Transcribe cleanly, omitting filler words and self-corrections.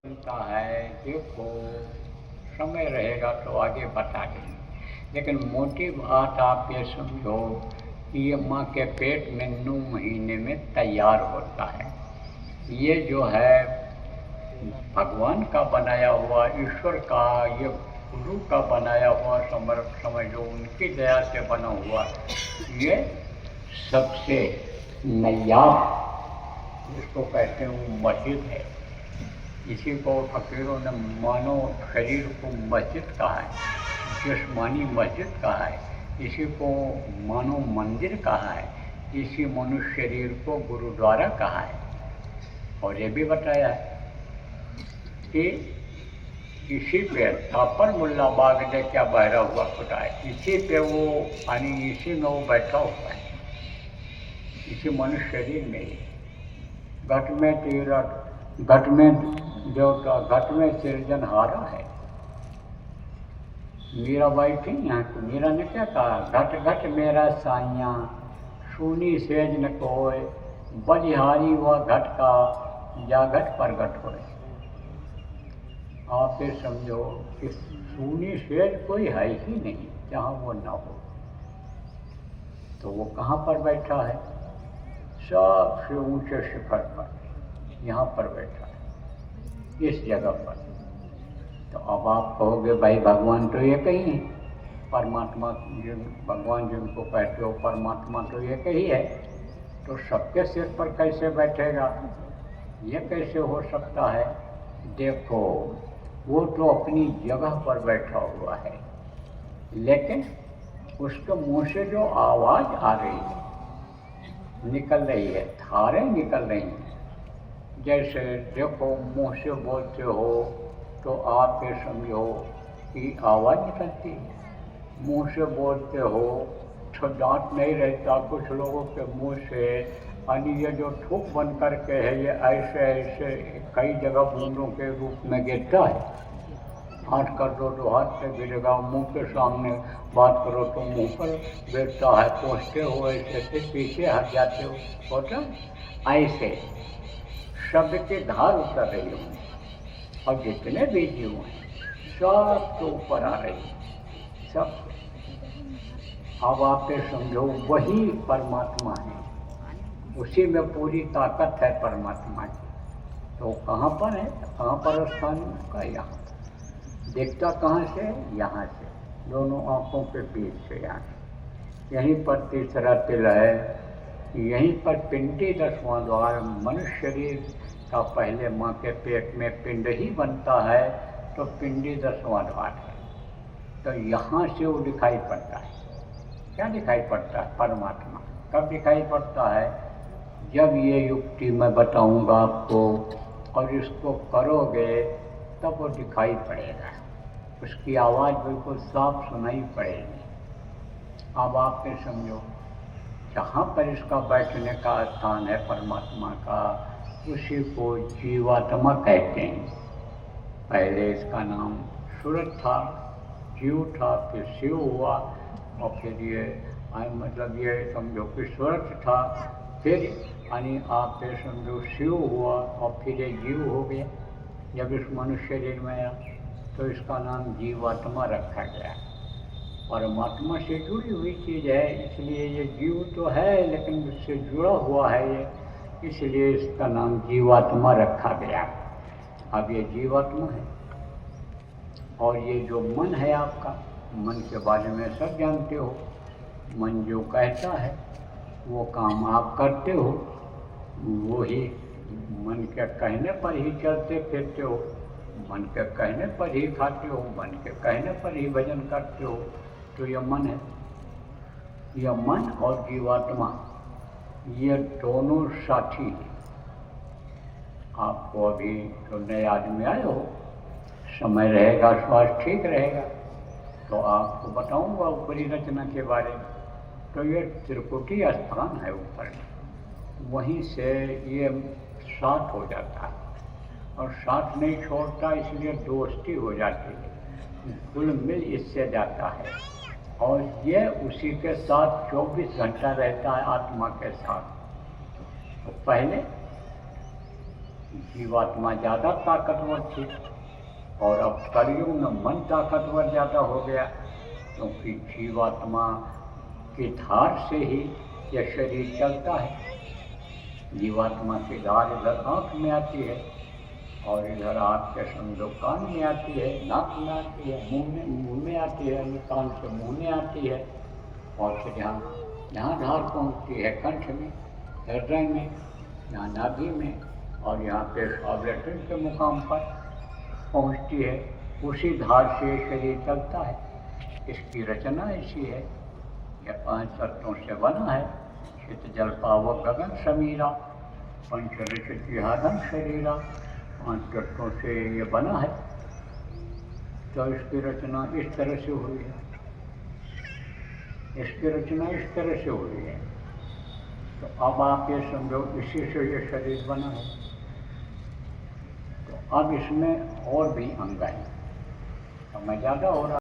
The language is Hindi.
बनता है। देखो, समय रहेगा तो आगे बता देंगे, लेकिन मोटी बात आप ये समझो कि ये माँ के पेट में 9 महीने में तैयार होता है। ये जो है भगवान का बनाया हुआ, ईश्वर का, ये गुरु का बनाया हुआ, समझो उनकी दया से बना हुआ ये सबसे नायाब, जिसको कहते हैं मस्जिद है। इसी को फकीरों ने मानव शरीर को मस्जिद कहा है, जिस्मानी मस्जिद कहा है, इसी को मानव मंदिर कहा है, इसी मनुष्य शरीर को गुरुद्वारा कहा है। और ये भी बताया है कि इसी पे थापर मुल्ला बाग ने क्या बहरा हुआ खुदा है, इसी पे वो यानी इसी में वो बैठा हुआ है, इसी मनुष्य शरीर में ही। घट में तीरथ, घट में देवता, घट में सृजनहारा है। मीराबाई थी यहाँ की, मीरा ने क्या कहा, घट घट मेरा साइया सुनी सेज न कोय, बलिहारी व घट का या घट प्रगट होए। आप ये समझो कि सुनी सेज कोई है ही नहीं जहाँ वो ना हो। तो वो कहाँ पर बैठा है, सबसे ऊंचे शिखर पर, यहाँ पर बैठा है, इस जगह पर। तो अब आप कहोगे भाई भगवान तो एक ही है, परमात्मा भगवान जिनको कहते हो परमात्मा तो एक ही है, तो सबके सिर पर कैसे बैठेगा, ये कैसे हो सकता है। देखो, वो तो अपनी जगह पर बैठा हुआ है, लेकिन उसके मुंह से जो आवाज़ आ रही है, निकल रही है, धारें निकल रही हैं। जैसे देखो, मुंह से बोलते हो तो आप ये समझो कि आवाज़ निकलती है, मुंह से बोलते हो तो दांत नहीं रहता कुछ लोगों के मुंह से, यानी ये जो थूक बन करके है ये ऐसे ऐसे कई जगह बूंदों के रूप में गिरता है। हाथ कर दो तो हाथ पे गिरेगा, मुंह के सामने बात करो तो मुंह पर गिरता है, पहुँचते हो ऐसे पीछे हट जाते हो, होता ऐसे शब्द की धार उतर रही हूँ, और जितने भी जीव हैं सब तो ऊपर आ रही है, सब। अब आप ये समझो वही परमात्मा है, उसी में पूरी ताकत है परमात्मा की। तो कहाँ पर है, कहाँ पर स्थान का, यहाँ देखता कहाँ से, यहाँ से, दोनों आँखों के बीच से, यहाँ से। यहीं पर तीसरा तिल है, यहीं पर पिंडी 10वां द्वार। मनुष्य शरीर का पहले माँ के पेट में पिंड ही बनता है, तो पिंडी 10वां द्वार है। तो यहाँ से वो दिखाई पड़ता है। क्या दिखाई पड़ता है, परमात्मा। कब दिखाई पड़ता है, जब ये युक्ति मैं बताऊंगा आपको और इसको करोगे तब वो दिखाई पड़ेगा, उसकी आवाज़ बिल्कुल साफ सुनाई पड़ेगी। अब आप ये समझो, जहाँ पर इसका बैठने का स्थान है परमात्मा का, उसी को जीवात्मा कहते हैं। पहले इसका नाम सूरज था, जीव था, फिर शिव हुआ, और फिर ये मतलब ये समझो कि सूरज था, फिर यानी आप ये समझो शिव हुआ, और फिर ये जीव हो गया। जब इस मनुष्य शरीर में आया तो इसका नाम जीवात्मा रखा गया। परमात्मा से जुड़ी हुई चीज़ है, इसलिए ये जीव तो है लेकिन उससे जुड़ा हुआ है ये, इसलिए इसका नाम जीवात्मा रखा गया। अब ये जीवात्मा है, और ये जो मन है आपका, मन के बारे में सब जानते हो। मन जो कहता है वो काम आप करते हो, वो ही मन के कहने पर ही चलते फिरते हो, मन के कहने पर ही खाते हो, मन के कहने पर ही भजन करते हो। तो यह मन है, यह मन और जीवात्मा ये दोनों साथी हैं। आपको अभी तो नए आदमी आए हो, समय रहेगा, स्वास्थ्य ठीक रहेगा तो आपको बताऊंगा ऊपरी रचना के बारे में। तो ये त्रिकुटी स्थान है ऊपर, वहीं से ये साथ हो जाता है, और साथ नहीं छोड़ता, इसलिए दोस्ती हो जाती है, कुल मिल इससे जाता है। और ये उसी के साथ 24 घंटा रहता है, आत्मा के साथ। तो पहले जीवात्मा ज़्यादा ताकतवर थी और अब कलयुग में मन ताकतवर ज़्यादा हो गया, क्योंकि जीवात्मा की धार से ही यह शरीर चलता है। जीवात्मा की धार इधर आँख में आती है और इधर आपके समझो कान में आती है, नाक में आती है, मुंह में आती है, कान से मुंह में आती है और फिर यहाँ धार पहुँचती है कंठ में, हृदय में, यहाँ नाभि में और यहाँ पेशाब लेटरिन के मुकाम पर पहुँचती है। उसी धार से शरीर चलता है। इसकी रचना ऐसी है, यह 5 तत्वों से बना है। चित जल पावक गगन समीरा, पंच ऋषि जिहादन शरीरा, 5 तत्वों से ये बना है। तो इसकी रचना इस तरह से हुई है, इसकी रचना इस तरह से हुई है। तो अब आप ये समझो इसी से ये शरीर बना है। तो अब इसमें और भी अंग हैं, समय ज़्यादा हो रहा है।